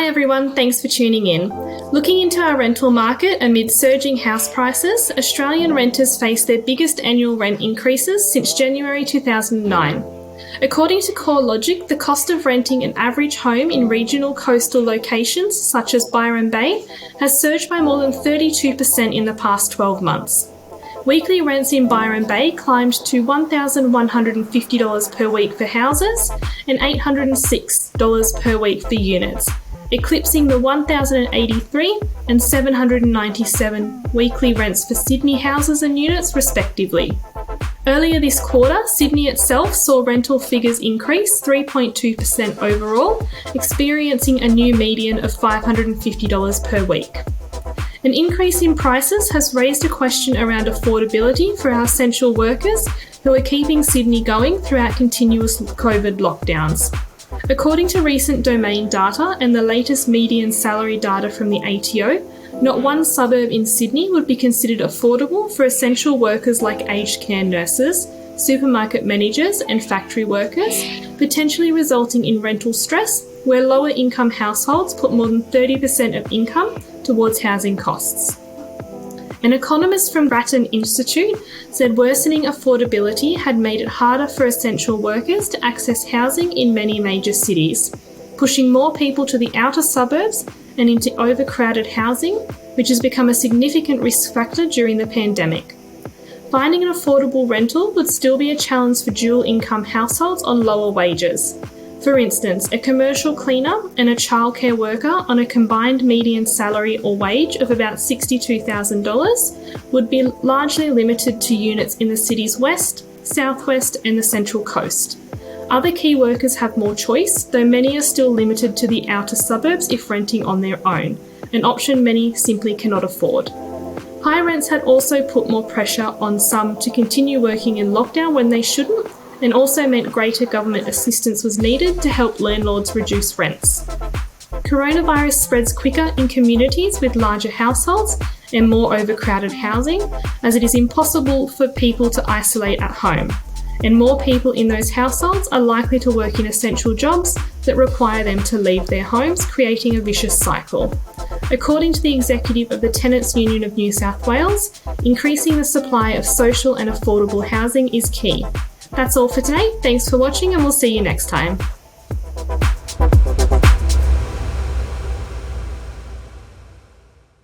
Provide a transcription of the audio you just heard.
Hi everyone, thanks for tuning in. Looking into our rental market amid surging house prices, Australian renters face their biggest annual rent increases since January 2009. According to CoreLogic, the cost of renting an average home in regional coastal locations such as Byron Bay has surged by more than 32% in the past 12 months. Weekly rents in Byron Bay climbed to $1,150 per week for houses and $806 per week for units, eclipsing the $1,083 and $797 weekly rents for Sydney houses and units respectively. Earlier this quarter, Sydney itself saw rental figures increase 3.2% overall, experiencing a new median of $550 per week. An increase in prices has raised a question around affordability for our essential workers who are keeping Sydney going throughout continuous COVID lockdowns. According to recent domain data and the latest median salary data from the ATO, not one suburb in Sydney would be considered affordable for essential workers like aged care nurses, supermarket managers and factory workers, potentially resulting in rental stress, where lower income households put more than 30% of income towards housing costs. An economist from Grattan Institute said worsening affordability had made it harder for essential workers to access housing in many major cities, pushing more people to the outer suburbs and into overcrowded housing, which has become a significant risk factor during the pandemic. Finding an affordable rental would still be a challenge for dual-income households on lower wages. For instance, a commercial cleaner and a childcare worker on a combined median salary or wage of about $62,000 would be largely limited to units in the city's west, southwest and the central coast. Other key workers have more choice, though many are still limited to the outer suburbs if renting on their own, an option many simply cannot afford. High rents had also put more pressure on some to continue working in lockdown when they shouldn't, and also meant greater government assistance was needed to help landlords reduce rents. Coronavirus spreads quicker in communities with larger households and more overcrowded housing, as it is impossible for people to isolate at home, and more people in those households are likely to work in essential jobs that require them to leave their homes, creating a vicious cycle. According to the executive of the Tenants Union of New South Wales, increasing the supply of social and affordable housing is key. That's all for today. Thanks for watching and we'll see you next time.